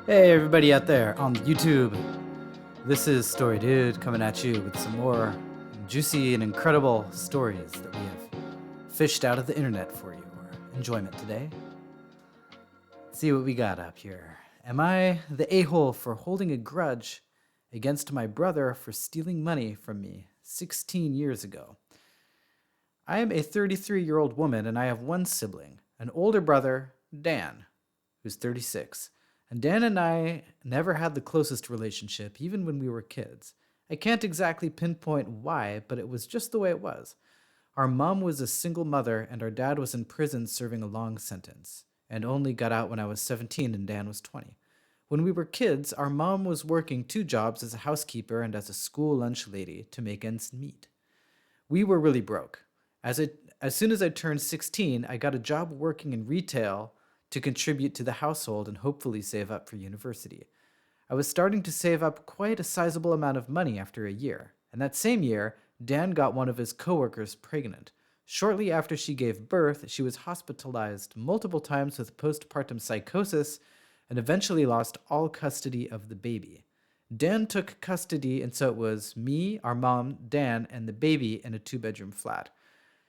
Hey, everybody out there on YouTube. This is Story Dude coming at you with some more juicy and incredible stories that we have fished out of the internet for your enjoyment today. Let's see what we got up here. Am I the a-hole for holding a grudge against my brother for stealing money from me 16 years ago? I am a 33-year-old woman and I have one sibling, an older brother, Dan, who's 36. And Dan and I never had the closest relationship, even when we were kids. I can't exactly pinpoint why, but it was just the way it was. Our mom was a single mother, and our dad was in prison serving a long sentence, and only got out when I was 17 and Dan was 20. When we were kids, our mom was working two jobs as a housekeeper and as a school lunch lady to make ends meet. We were really broke. As soon as I turned 16, I got a job working in retail to contribute to the household and hopefully save up for university. I was starting to save up quite a sizable amount of money after a year, and that same year, Dan got one of his coworkers pregnant. Shortly after she gave birth, she was hospitalized multiple times with postpartum psychosis and eventually lost all custody of the baby. Dan took custody, and so it was me, our mom, Dan, and the baby in a two-bedroom flat.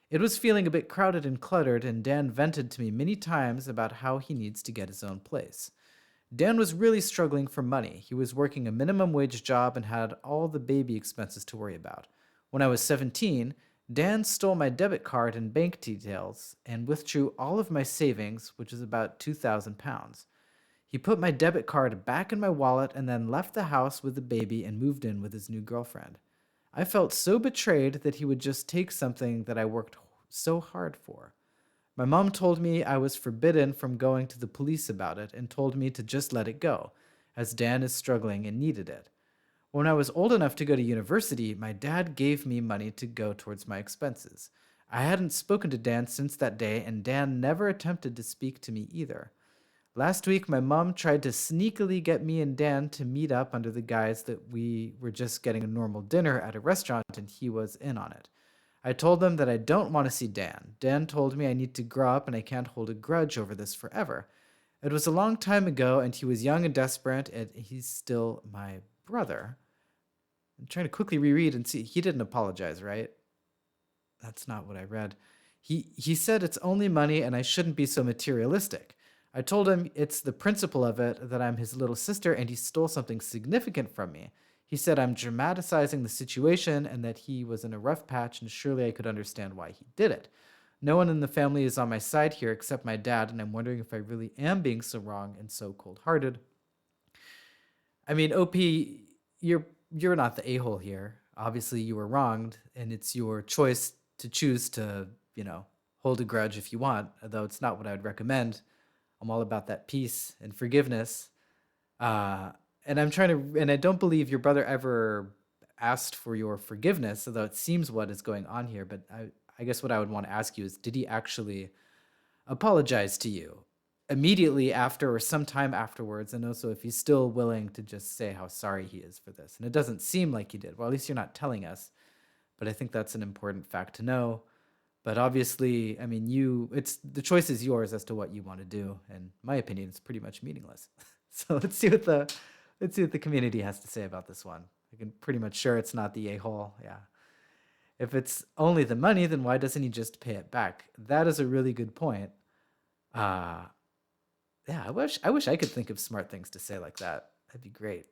It was feeling a bit crowded and cluttered, and Dan vented to me many times about how he needs to get his own place. Dan was really struggling for money. He was working a minimum wage job and had all the baby expenses to worry about. When I was 17, Dan stole my debit card and bank details and withdrew all of my savings, which is about £2,000. He put my debit card back in my wallet and then left the house with the baby and moved in with his new girlfriend. I felt so betrayed that he would just take something that I worked so hard for. My mom told me I was forbidden from going to the police about it and told me to just let it go, as Dan is struggling and needed it. When I was old enough to go to university, my dad gave me money to go towards my expenses. I hadn't spoken to Dan since that day, and Dan never attempted to speak to me either. Last week, my mom tried to sneakily get me and Dan to meet up under the guise that we were just getting a normal dinner at a restaurant and he was in on it. I told them that I don't want to see Dan. Dan told me I need to grow up and I can't hold a grudge over this forever. It was a long time ago and he was young and desperate and he's still my brother. I'm trying to quickly reread and see. He didn't apologize, right? That's not what I read. He said it's only money and I shouldn't be so materialistic. I told him it's the principle of it that I'm his little sister and he stole something significant from me. He said I'm dramatizing the situation and that he was in a rough patch and surely I could understand why he did it. No one in the family is on my side here except my dad, and I'm wondering if I really am being so wrong and so cold-hearted. I mean, OP, you're not the a-hole here. Obviously, you were wronged, and it's your choice to choose to, hold a grudge if you want, although it's not what I would recommend. I'm all about that peace and forgiveness. Uh, and I don't believe your brother ever asked for your forgiveness, although it seems what is going on here. But I guess what I would want to ask you is, did he actually apologize to you immediately after or sometime afterwards? And also, if he's still willing to just say how sorry he is for this. And it doesn't seem like he did. Well, at least you're not telling us. But I think that's an important fact to know. But obviously, I mean, it's the choice is yours as to what you want to do. And my opinion, it's pretty much meaningless. So let's see what the community has to say about this one. I can pretty much sure it's not the a-hole. Yeah. If it's only the money, then why doesn't he just pay it back? That is a really good point. Uh yeah, I wish I could think of smart things to say like that. That'd be great.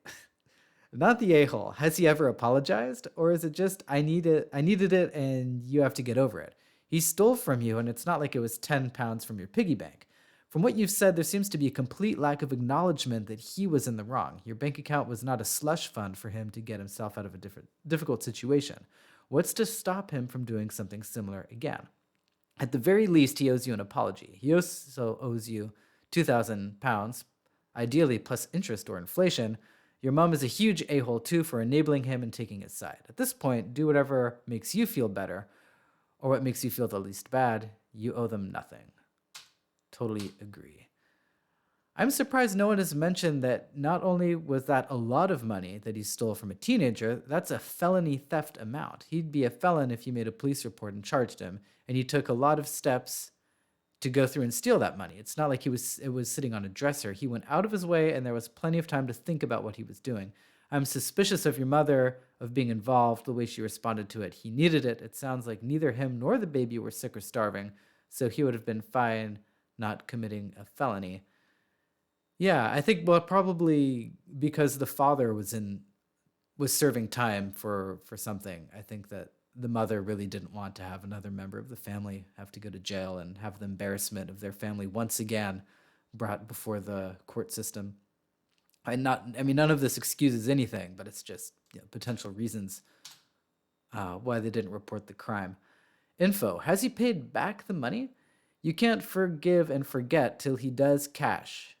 Not the a-hole. Has he ever apologized? Or is it just I needed it and you have to get over it? He stole from you and it's not like it was £10 from your piggy bank. From what you've said, there seems to be a complete lack of acknowledgement that he was in the wrong. Your bank account was not a slush fund for him to get himself out of a difficult situation. What's to stop him from doing something similar again? At the very least, he owes you an apology. He also owes you £2,000, ideally plus interest or inflation. Your mom is a huge a-hole too for enabling him and taking his side. At this point, do whatever makes you feel better or what makes you feel the least bad. You owe them nothing. Totally agree. I'm surprised no one has mentioned that not only was that a lot of money that he stole from a teenager, that's a felony theft amount. He'd be a felon if you made a police report and charged him, and he took a lot of steps to go through and steal that money. It's not like it was sitting on a dresser. He went out of his way and there was plenty of time to think about what he was doing. I'm suspicious of your mother of being involved, the way she responded to it. He needed it. It sounds like neither him nor the baby were sick or starving, so he would have been fine not committing a felony. Yeah, I think well probably because the father was serving time for something. I think that the mother really didn't want to have another member of the family have to go to jail and have the embarrassment of their family once again brought before the court system. I mean, none of this excuses anything, but it's just potential reasons why they didn't report the crime. Info: has he paid back the money? You can't forgive and forget till he does cash,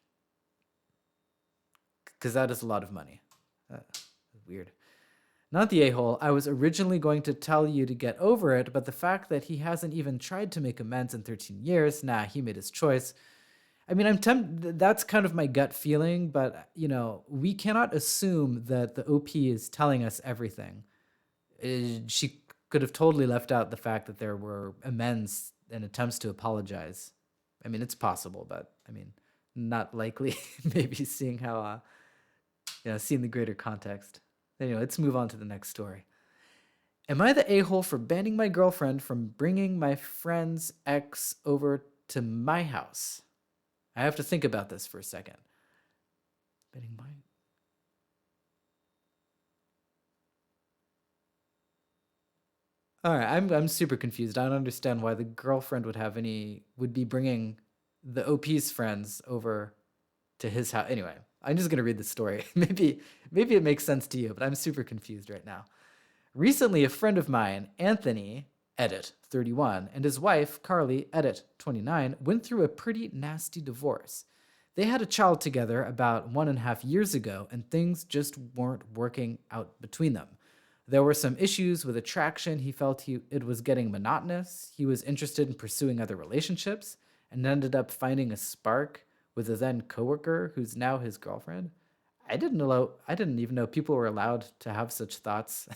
because that is a lot of money. Weird. Not the a-hole. I was originally going to tell you to get over it, but the fact that he hasn't even tried to make amends in 13 years, nah, he made his choice. I mean, that's kind of my gut feeling, but we cannot assume that the OP is telling us everything. She could have totally left out the fact that there were amends and attempts to apologize. I mean, it's possible, but I mean, not likely. Maybe seeing how, seeing the greater context. Anyway, let's move on to the next story. Am I the a-hole for banning my girlfriend from bringing my friend's ex over to my house? I have to think about this for a second. Banning my... All right, I'm super confused. I don't understand why the girlfriend would be bringing the OP's friends over to his house. Anyway, I'm just gonna read the story. Maybe it makes sense to you, but I'm super confused right now. Recently, a friend of mine, Anthony, edit 31, and his wife, Carly, edit 29, went through a pretty nasty divorce. They had a child together about 1.5 years ago, and things just weren't working out between them. There were some issues with attraction. He felt it was getting monotonous. He was interested in pursuing other relationships and ended up finding a spark with a then coworker who's now his girlfriend. I didn't even know people were allowed to have such thoughts.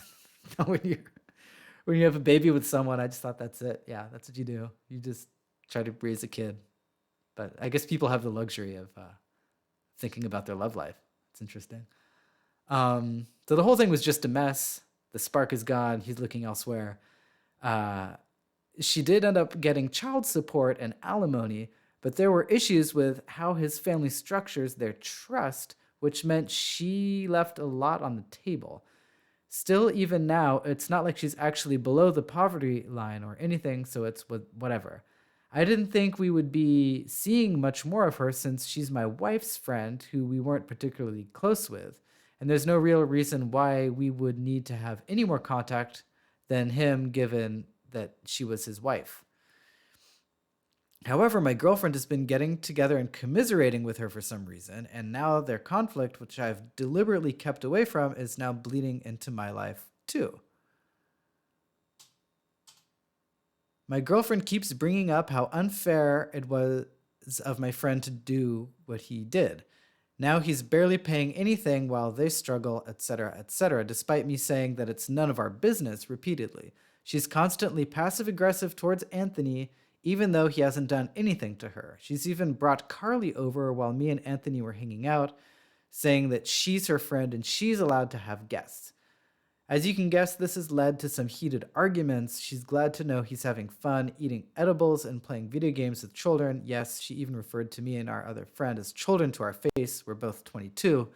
when you have a baby with someone, I just thought that's it. Yeah, that's what you do. You just try to raise a kid. But I guess people have the luxury of thinking about their love life. It's interesting. So the whole thing was just a mess. The spark is gone. He's looking elsewhere. She did end up getting child support and alimony, but there were issues with how his family structures their trust, which meant she left a lot on the table. Still, even now, it's not like she's actually below the poverty line or anything, so it's whatever. I didn't think we would be seeing much more of her since she's my wife's friend, who we weren't particularly close with, and there's no real reason why we would need to have any more contact than him, given that she was his wife. However, my girlfriend has been getting together and commiserating with her for some reason, and now their conflict, which I've deliberately kept away from, is now bleeding into my life too. My girlfriend keeps bringing up how unfair it was of my friend to do what he did. Now he's barely paying anything while they struggle, etc., despite me saying that it's none of our business repeatedly. She's constantly passive-aggressive towards Anthony, even though he hasn't done anything to her. She's even brought Carly over while me and Anthony were hanging out, saying that she's her friend and she's allowed to have guests. As you can guess, this has led to some heated arguments. She's glad to know he's having fun, eating edibles and playing video games with children. Yes, she even referred to me and our other friend as children to our face. We're both 22.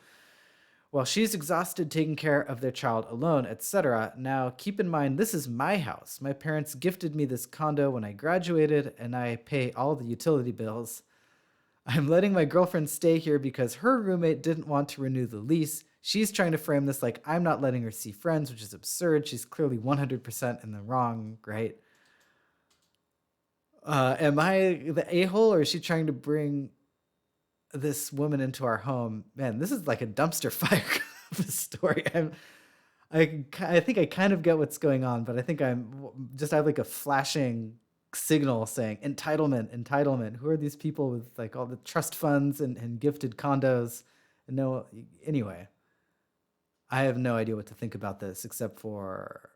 While she's exhausted taking care of their child alone, etc. Now, keep in mind, this is my house. My parents gifted me this condo when I graduated, and I pay all the utility bills. I'm letting my girlfriend stay here because her roommate didn't want to renew the lease. She's trying to frame this like I'm not letting her see friends, which is absurd. She's clearly 100% in the wrong, right? Am I the a-hole, or is she trying to bring this woman into our home? Man, this is like a dumpster fire of a story. I think I kind of get what's going on, but I think I have like a flashing signal saying entitlement. Who are these people with like all the trust funds and gifted condos? No, anyway, I have no idea what to think about this except for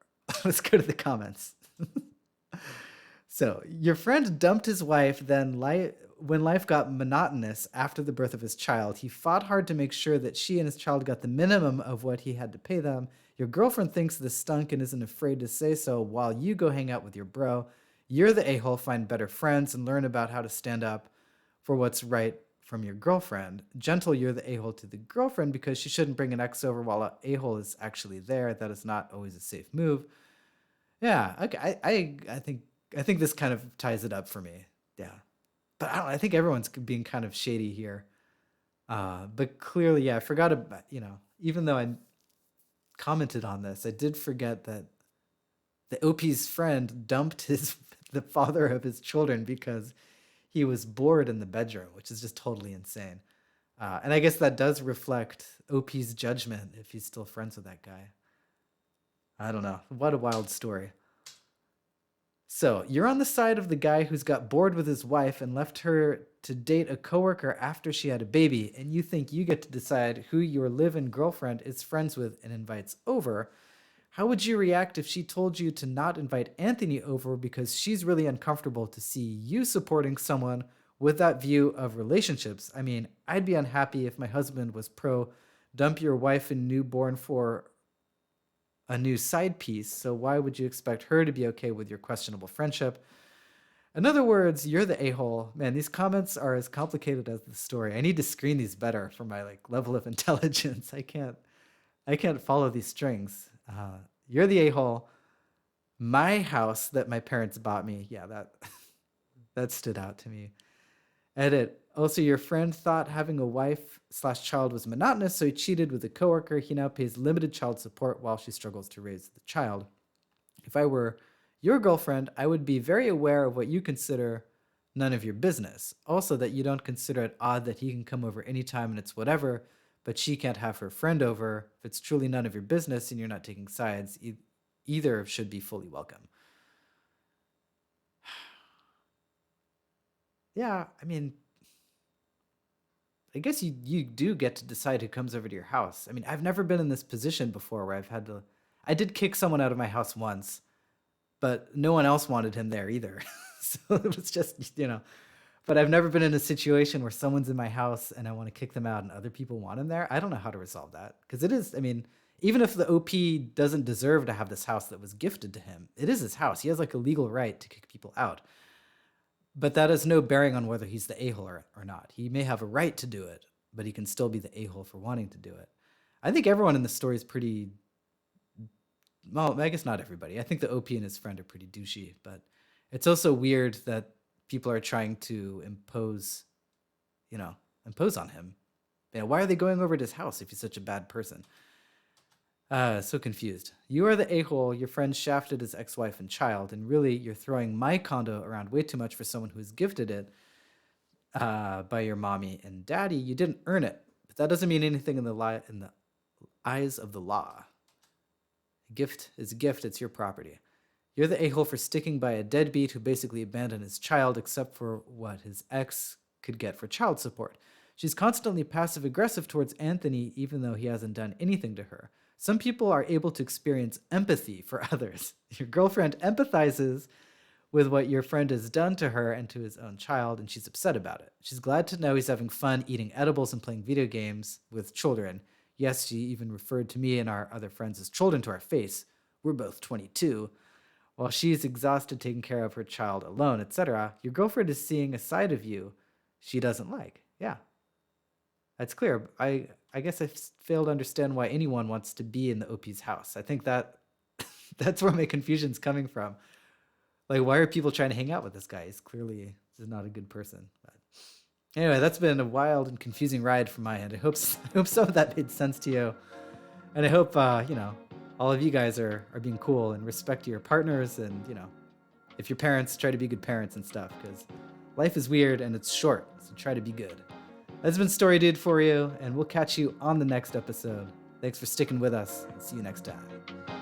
let's go to the comments. So, your friend dumped his wife, then when life got monotonous after the birth of his child, he fought hard to make sure that she and his child got the minimum of what he had to pay them. Your girlfriend thinks this stunk and isn't afraid to say so while you go hang out with your bro. You're the a hole, find better friends, and learn about how to stand up for what's right from your girlfriend. Gentle, you're the a hole to the girlfriend because she shouldn't bring an ex over while a hole is actually there. That is not always a safe move. Yeah, okay. I think this kind of ties it up for me. Yeah, but I think everyone's being kind of shady here. But clearly, yeah, I forgot about even though I commented on this, I did forget that the OP's friend dumped his the father of his children because he was bored in the bedroom, which is just totally insane. And I guess that does reflect OP's judgment if he's still friends with that guy. I don't know. What a wild story. So you're on the side of the guy who's got bored with his wife and left her to date a coworker after she had a baby, and you think you get to decide who your live-in girlfriend is friends with and invites over. How would you react if she told you to not invite Anthony over because she's really uncomfortable to see you supporting someone with that view of relationships? I mean, I'd be unhappy if my husband was pro dump your wife and newborn for a new side piece, so why would you expect her to be okay with your questionable friendship? In other words, you're the a-hole. Man, these comments are as complicated as the story. I need to screen these better for my level of intelligence. I can't follow these strings. You're the a-hole. My house that my parents bought me. Yeah, that that stood out to me. Edit. Also, your friend thought having a wife/child was monotonous, so he cheated with a coworker. He now pays limited child support while she struggles to raise the child. If I were your girlfriend, I would be very aware of what you consider none of your business. Also, that you don't consider it odd that he can come over anytime and it's whatever, but she can't have her friend over. If it's truly none of your business and you're not taking sides, either should be fully welcome. Yeah, I mean, I guess you do get to decide who comes over to your house. I mean, I've never been in this position before where I've had to. I did kick someone out of my house once, but no one else wanted him there either. So it was just. But I've never been in a situation where someone's in my house and I want to kick them out and other people want him there. I don't know how to resolve that because it is. I mean, even if the OP doesn't deserve to have this house that was gifted to him, it is his house. He has a legal right to kick people out. But that has no bearing on whether he's the a-hole or not. He may have a right to do it, but he can still be the a-hole for wanting to do it. I think everyone in the story is pretty. Well, I guess not everybody. I think the OP and his friend are pretty douchey, but it's also weird that people are trying to impose on him. Why are they going over to his house if he's such a bad person? So confused. You are the a-hole. Your friend shafted his ex-wife and child, and really, you're throwing my condo around way too much for someone who was gifted it by your mommy and daddy. You didn't earn it, but that doesn't mean anything in the eyes of the law. A gift is a gift. It's your property. You're the a-hole for sticking by a deadbeat who basically abandoned his child except for what his ex could get for child support. She's constantly passive-aggressive towards Anthony even though he hasn't done anything to her. Some people are able to experience empathy for others. Your girlfriend empathizes with what your friend has done to her and to his own child, and she's upset about it. She's glad to know he's having fun eating edibles and playing video games with children. Yes, she even referred to me and our other friends as children to our face. We're both 22. While she's exhausted taking care of her child alone, etc., your girlfriend is seeing a side of you she doesn't like. Yeah, that's clear. I guess I fail to understand why anyone wants to be in the OP's house. I think that's where my confusion's coming from. Why are people trying to hang out with this guy? He's clearly not a good person. But anyway, that's been a wild and confusing ride from my end. I hope some of that made sense to you. And I hope, all of you guys are being cool and respect your partners and, if your parents, try to be good parents and stuff because life is weird and it's short, so try to be good. That's been Story Dude for you, and we'll catch you on the next episode. Thanks for sticking with us, and see you next time.